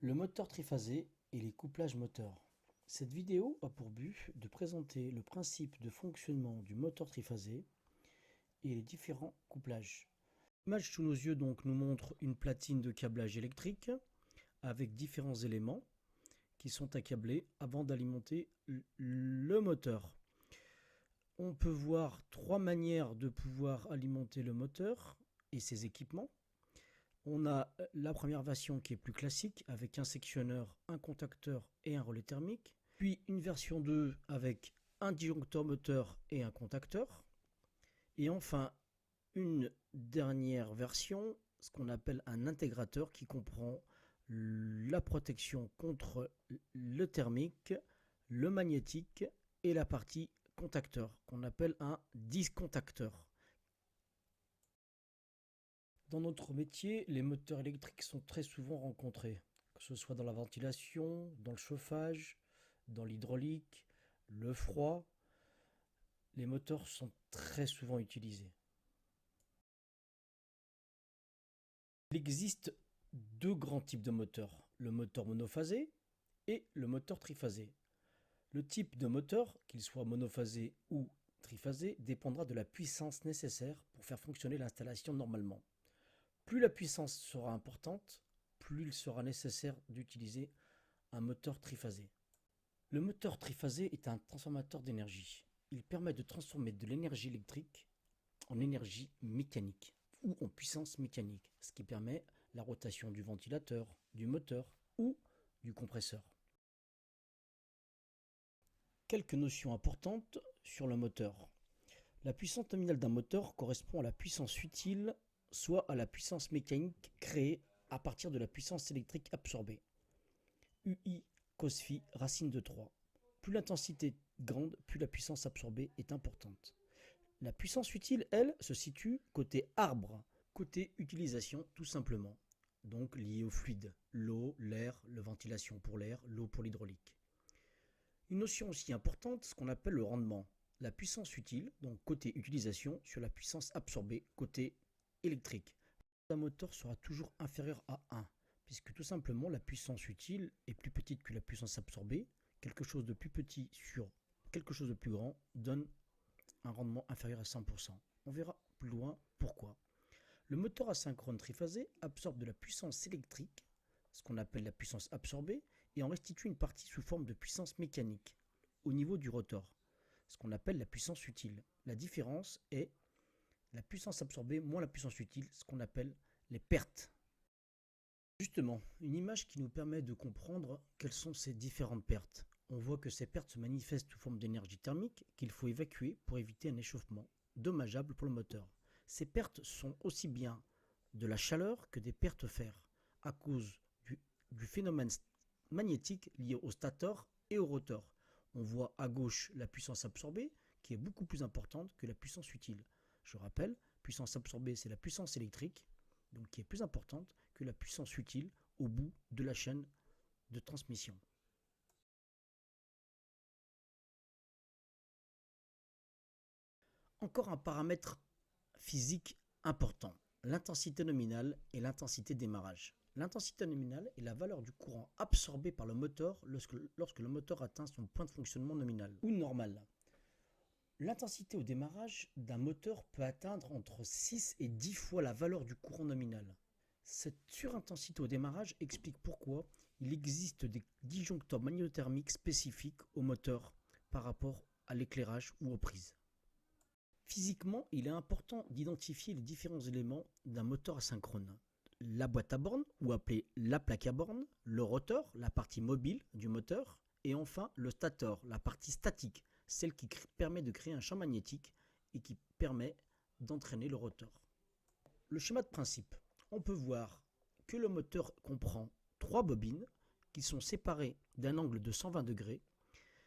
Le moteur triphasé et les couplages moteurs. Cette vidéo a pour but de présenter le principe de fonctionnement du moteur triphasé et les différents couplages. L'image sous nos yeux donc nous montre une platine de câblage électrique avec différents éléments qui sont accablés avant d'alimenter le moteur. On peut voir trois manières de pouvoir alimenter le moteur et ses équipements. On a la première version qui est plus classique avec un sectionneur, un contacteur et un relais thermique. Puis une version 2 avec un disjoncteur moteur et un contacteur. Et enfin une dernière version, ce qu'on appelle un intégrateur qui comprend la protection contre le thermique, le magnétique et la partie contacteur qu'on appelle un discontacteur. Dans notre métier, les moteurs électriques sont très souvent rencontrés, que ce soit dans la ventilation, dans le chauffage, dans l'hydraulique, le froid. Les moteurs sont très souvent utilisés. Il existe deux grands types de moteurs, le moteur monophasé et le moteur triphasé. Le type de moteur, qu'il soit monophasé ou triphasé, dépendra de la puissance nécessaire pour faire fonctionner l'installation normalement. Plus la puissance sera importante, plus il sera nécessaire d'utiliser un moteur triphasé. Le moteur triphasé est un transformateur d'énergie. Il permet de transformer de l'énergie électrique en énergie mécanique ou en puissance mécanique, ce qui permet la rotation du ventilateur, du moteur ou du compresseur. Quelques notions importantes sur le moteur. La puissance nominale d'un moteur correspond à la puissance utile, soit à la puissance mécanique créée à partir de la puissance électrique absorbée. UI cos phi racine de 3. Plus l'intensité est grande, plus la puissance absorbée est importante. La puissance utile, elle, se situe côté arbre, côté utilisation tout simplement. Donc liée au fluide, l'eau, l'air, la ventilation pour l'air, l'eau pour l'hydraulique. Une notion aussi importante, ce qu'on appelle le rendement. La puissance utile, donc côté utilisation, sur la puissance absorbée, côté électrique. Un moteur sera toujours inférieur à 1, puisque tout simplement la puissance utile est plus petite que la puissance absorbée. Quelque chose de plus petit sur quelque chose de plus grand donne un rendement inférieur à 100%. On verra plus loin pourquoi. Le moteur asynchrone triphasé absorbe de la puissance électrique, ce qu'on appelle la puissance absorbée, et en restitue une partie sous forme de puissance mécanique au niveau du rotor, ce qu'on appelle la puissance utile. La différence est la puissance absorbée moins la puissance utile, ce qu'on appelle les pertes. Justement, une image qui nous permet de comprendre quelles sont ces différentes pertes. On voit que ces pertes se manifestent sous forme d'énergie thermique qu'il faut évacuer pour éviter un échauffement dommageable pour le moteur. Ces pertes sont aussi bien de la chaleur que des pertes fer à cause du phénomène magnétique lié au stator et au rotor. On voit à gauche la puissance absorbée qui est beaucoup plus importante que la puissance utile. Je rappelle, puissance absorbée, c'est la puissance électrique, donc qui est plus importante que la puissance utile au bout de la chaîne de transmission. Encore un paramètre physique important, l'intensité nominale et l'intensité de démarrage. L'intensité nominale est la valeur du courant absorbé par le moteur lorsque le moteur atteint son point de fonctionnement nominal ou normal. L'intensité au démarrage d'un moteur peut atteindre entre 6 et 10 fois la valeur du courant nominal. Cette surintensité au démarrage explique pourquoi il existe des disjoncteurs magnétothermiques spécifiques au moteur par rapport à l'éclairage ou aux prises. Physiquement, il est important d'identifier les différents éléments d'un moteur asynchrone. La boîte à bornes, ou appelée la plaque à bornes, le rotor, la partie mobile du moteur, et enfin le stator, la partie statique, celle qui permet de créer un champ magnétique et qui permet d'entraîner le rotor. Le schéma de principe. On peut voir que le moteur comprend 3 bobines qui sont séparées d'un angle de 120 degrés.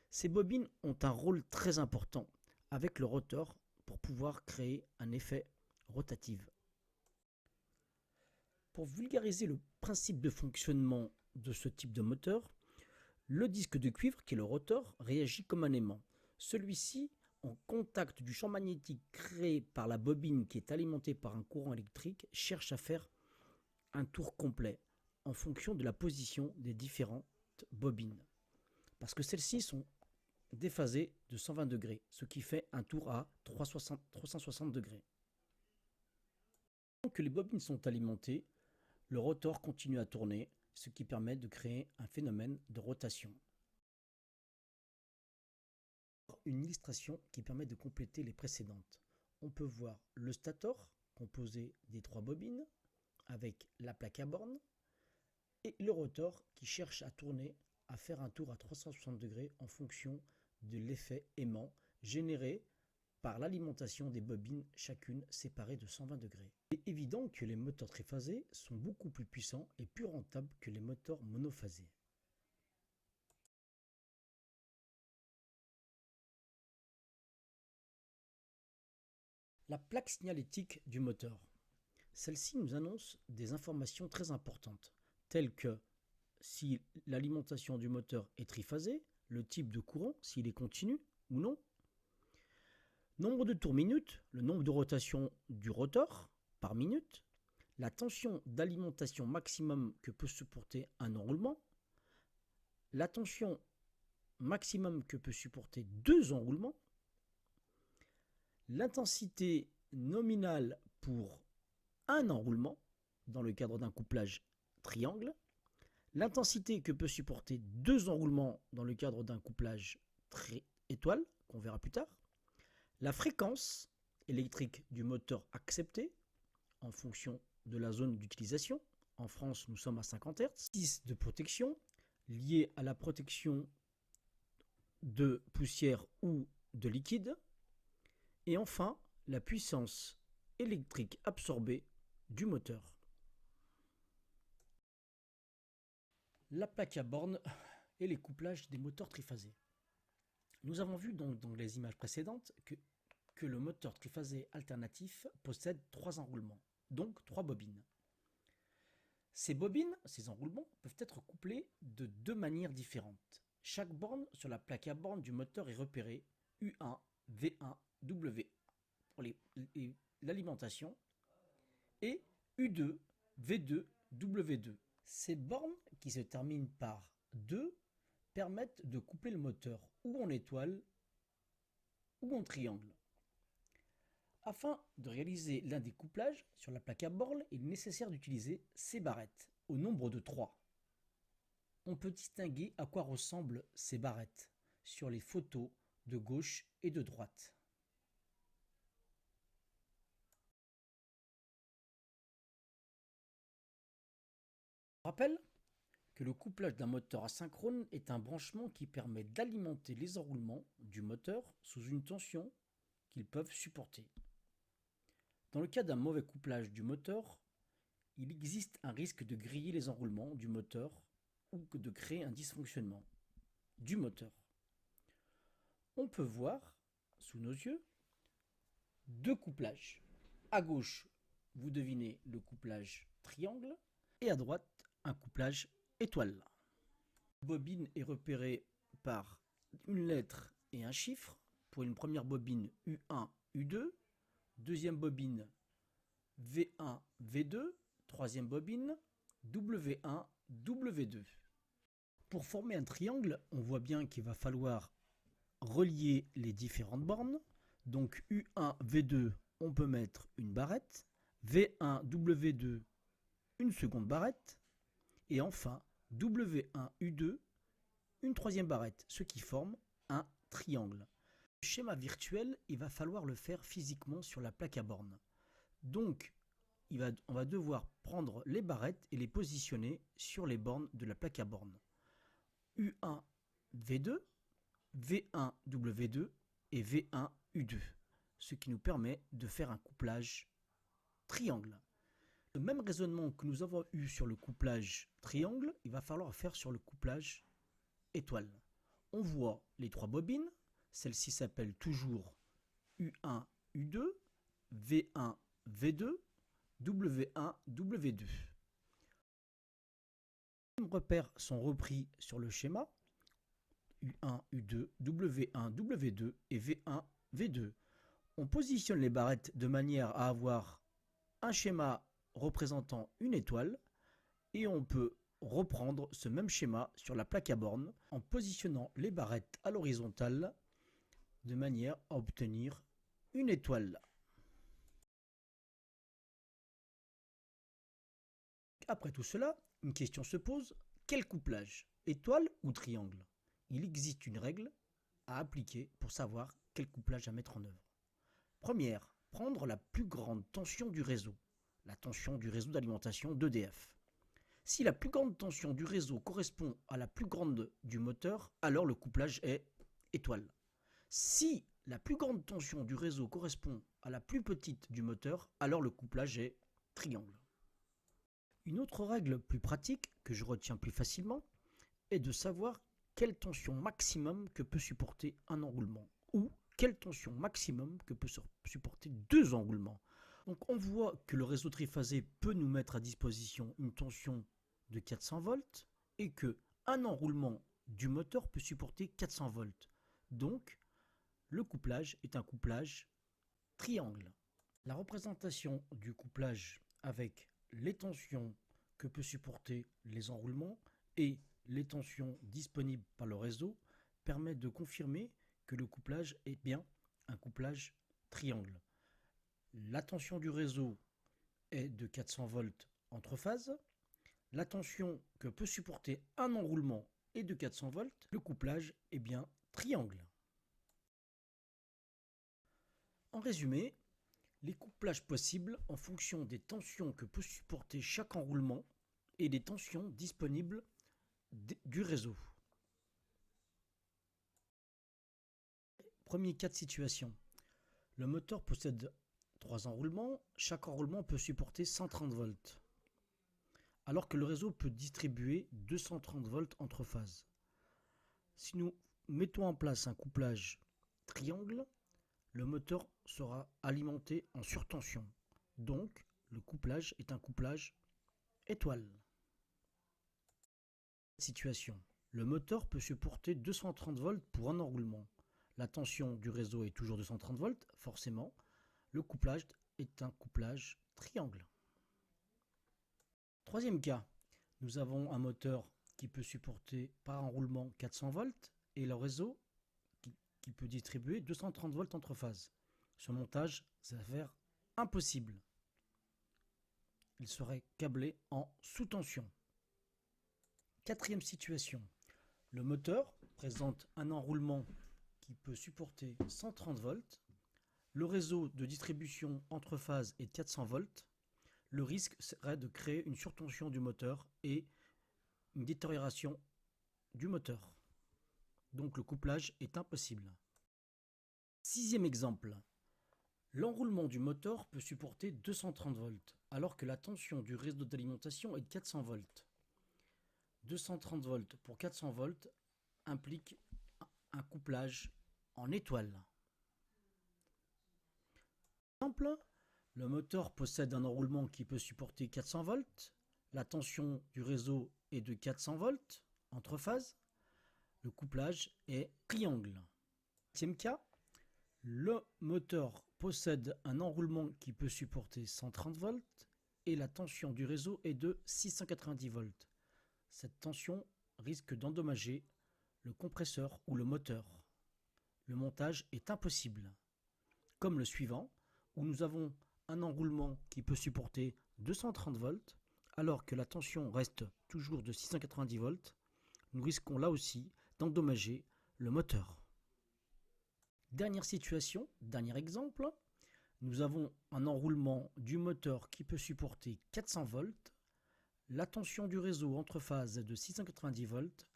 Ces bobines ont un rôle très important avec le rotor pour pouvoir créer un effet rotatif. Pour vulgariser le principe de fonctionnement de ce type de moteur, le disque de cuivre, qui est le rotor, réagit comme un aimant. Celui-ci, en contact du champ magnétique créé par la bobine qui est alimentée par un courant électrique, cherche à faire un tour complet en fonction de la position des différentes bobines, parce que celles-ci sont déphasées de 120 degrés, ce qui fait un tour à 360 degrés. Donc que les bobines sont alimentées, le rotor continue à tourner, ce qui permet de créer un phénomène de rotation. Une illustration qui permet de compléter les précédentes. On peut voir le stator, composé des 3 bobines, avec la plaque à bornes, et le rotor qui cherche à tourner, à faire un tour à 360 degrés en fonction de l'effet aimant généré par l'alimentation des bobines, chacune séparée de 120 degrés. Il est évident que les moteurs triphasés sont beaucoup plus puissants et plus rentables que les moteurs monophasés. La plaque signalétique du moteur. Celle-ci nous annonce des informations très importantes, telles que si l'alimentation du moteur est triphasée, le type de courant, s'il est continu ou non, nombre de tours minute, le nombre de rotations du rotor par minute, la tension d'alimentation maximum que peut supporter un enroulement, la tension maximum que peut supporter 2 enroulements, l'intensité nominale pour un enroulement dans le cadre d'un couplage triangle, l'intensité que peut supporter 2 enroulements dans le cadre d'un couplage étoile, qu'on verra plus tard, la fréquence électrique du moteur accepté en fonction de la zone d'utilisation. En France, nous sommes à 50 Hz. 6 de protection liée à la protection de poussière ou de liquide. Et enfin, la puissance électrique absorbée du moteur. La plaque à bornes et les couplages des moteurs triphasés. Nous avons vu donc dans les images précédentes que le moteur triphasé alternatif possède 3 enroulements, donc 3 bobines. Ces bobines, ces enroulements, peuvent être couplés de 2 manières différentes. Chaque borne sur la plaque à bornes du moteur est repérée U1, V1, W1 pour l'alimentation et U2, V2, W2. Ces bornes qui se terminent par 2 permettent de coupler le moteur ou en étoile ou en triangle. Afin de réaliser l'un des couplages sur la plaque à bornes, il est nécessaire d'utiliser ces barrettes, au nombre de 3. On peut distinguer à quoi ressemblent ces barrettes sur les photos de gauche et de droite. Je rappelle que le couplage d'un moteur asynchrone est un branchement qui permet d'alimenter les enroulements du moteur sous une tension qu'ils peuvent supporter. Dans le cas d'un mauvais couplage du moteur, il existe un risque de griller les enroulements du moteur ou de créer un dysfonctionnement du moteur. On peut voir, sous nos yeux, 2 couplages. À gauche, vous devinez le couplage triangle et à droite, un couplage étoile. La bobine est repérée par une lettre et un chiffre. Pour une première bobine U1, U2, deuxième bobine V1, V2, troisième bobine W1, W2. Pour former un triangle, on voit bien qu'il va falloir relier les différentes bornes. Donc U1, V2, on peut mettre une barrette, V1, W2, une seconde barrette, et enfin W1, U2, une troisième barrette, ce qui forme un triangle. Le schéma virtuel, il va falloir le faire physiquement sur la plaque à bornes. Donc, on va devoir prendre les barrettes et les positionner sur les bornes de la plaque à bornes. U1, V2, V1, W2 et V1, U2, ce qui nous permet de faire un couplage triangle. Le même raisonnement que nous avons eu sur le couplage triangle, il va falloir faire sur le couplage étoile. On voit les 3 bobines, celle-ci s'appelle toujours U1, U2, V1, V2, W1, W2. Les mêmes repères sont repris sur le schéma U1, U2, W1, W2 et V1, V2. On positionne les barrettes de manière à avoir un schéma représentant une étoile Et on peut reprendre ce même schéma sur la plaque à bornes en positionnant les barrettes à l'horizontale de manière à obtenir une étoile. Après tout cela, une question se pose, quel couplage, étoile ou triangle? Il existe une règle à appliquer pour savoir quel couplage à mettre en œuvre. Première, prendre la plus grande tension du réseau, la tension du réseau d'alimentation d'EDF. Si la plus grande tension du réseau correspond à la plus grande du moteur, alors le couplage est étoile. Si la plus grande tension du réseau correspond à la plus petite du moteur, alors le couplage est triangle. Une autre règle plus pratique, que je retiens plus facilement, est de savoir quelle tension maximum que peut supporter un enroulement, ou quelle tension maximum que peut supporter deux enroulements. Donc on voit que le réseau triphasé peut nous mettre à disposition une tension de 400 volts et que un enroulement du moteur peut supporter 400 volts. Donc le couplage est un couplage triangle. La représentation du couplage avec les tensions que peut supporter les enroulements et les tensions disponibles par le réseau permet de confirmer que le couplage est bien un couplage triangle. La tension du réseau est de 400 volts entre phases. La tension que peut supporter un enroulement est de 400 volts. Le couplage est bien triangle. En résumé, les couplages possibles en fonction des tensions que peut supporter chaque enroulement et des tensions disponibles du réseau. Premier cas de situation. Le moteur possède 3 enroulements. Chaque enroulement peut supporter 130 volts. Alors que le réseau peut distribuer 230 volts entre phases. Si nous mettons en place un couplage triangle, le moteur sera alimenté en surtension. Donc, le couplage est un couplage étoile. Situation. Le moteur peut supporter 230 volts pour un enroulement. La tension du réseau est toujours 230 volts, forcément. Le couplage est un couplage triangle. Troisième cas, nous avons un moteur qui peut supporter par enroulement 400 volts et le réseau qui peut distribuer 230 volts entre phases. Ce montage s'avère impossible. Il serait câblé en sous-tension. Quatrième situation. Le moteur présente un enroulement qui peut supporter 130 volts. Le réseau de distribution entre phases est 400 volts. Le risque serait de créer une surtension du moteur et une détérioration du moteur. Donc le couplage est impossible. Sixième exemple. L'enroulement du moteur peut supporter 230 volts, alors que la tension du réseau d'alimentation est de 400 volts. 230 volts pour 400 volts implique un couplage en étoile. Exemple, le moteur possède un enroulement qui peut supporter 400 volts. La tension du réseau est de 400 volts entre phases. Le couplage est triangle. Septième cas, le moteur possède un enroulement qui peut supporter 130 volts et la tension du réseau est de 690 volts. Cette tension risque d'endommager le compresseur ou le moteur. Le montage est impossible. Comme le suivant, où nous avons un enroulement qui peut supporter 230 volts, alors que la tension reste toujours de 690 volts, nous risquons là aussi d'endommager le moteur. Dernière situation, dernier exemple, nous avons un enroulement du moteur qui peut supporter 400 volts, la tension du réseau entre phases est de 690 volts.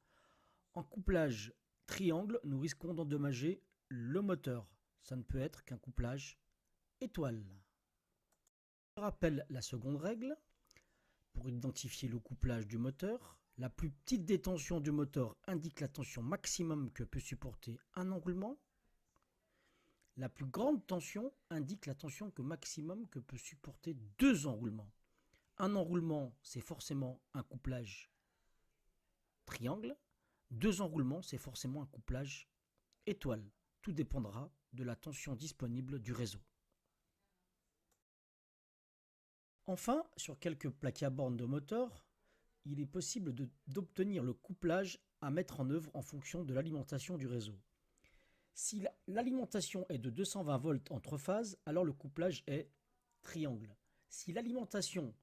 En couplage triangle, nous risquons d'endommager le moteur. Ça ne peut être qu'un couplage étoile. Je rappelle la seconde règle pour identifier le couplage du moteur. La plus petite des tensions du moteur indique la tension maximum que peut supporter un enroulement. La plus grande tension indique la tension maximum que peut supporter deux enroulements. Un enroulement, c'est forcément un couplage triangle. Deux enroulements, c'est forcément un couplage étoile. Tout dépendra de la tension disponible du réseau. Enfin, sur quelques plaques à bornes de moteur, il est possible d'obtenir le couplage à mettre en œuvre en fonction de l'alimentation du réseau. Si l'alimentation est de 220 volts entre phases, alors le couplage est triangle. Si l'alimentation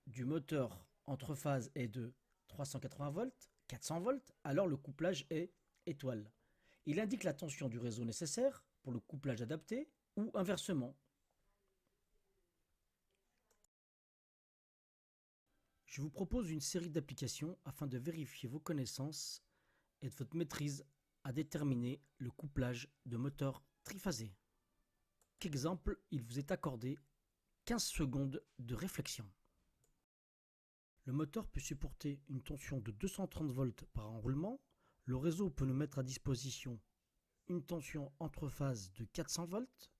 du moteur entre phases est de 380 volts, 400 volts, alors le couplage est étoile. Il indique la tension du réseau nécessaire pour le couplage adapté ou inversement. Je vous propose une série d'applications afin de vérifier vos connaissances et votre maîtrise à déterminer le couplage de moteurs triphasés. Qu'exemple, il vous est accordé 15 secondes de réflexion. Le moteur peut supporter une tension de 230 volts par enroulement. Le réseau peut nous mettre à disposition une tension entre phases de 400 volts.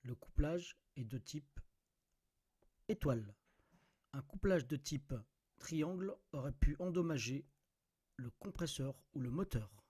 Le couplage est de type étoile. Un couplage de type triangle aurait pu endommager le compresseur ou le moteur.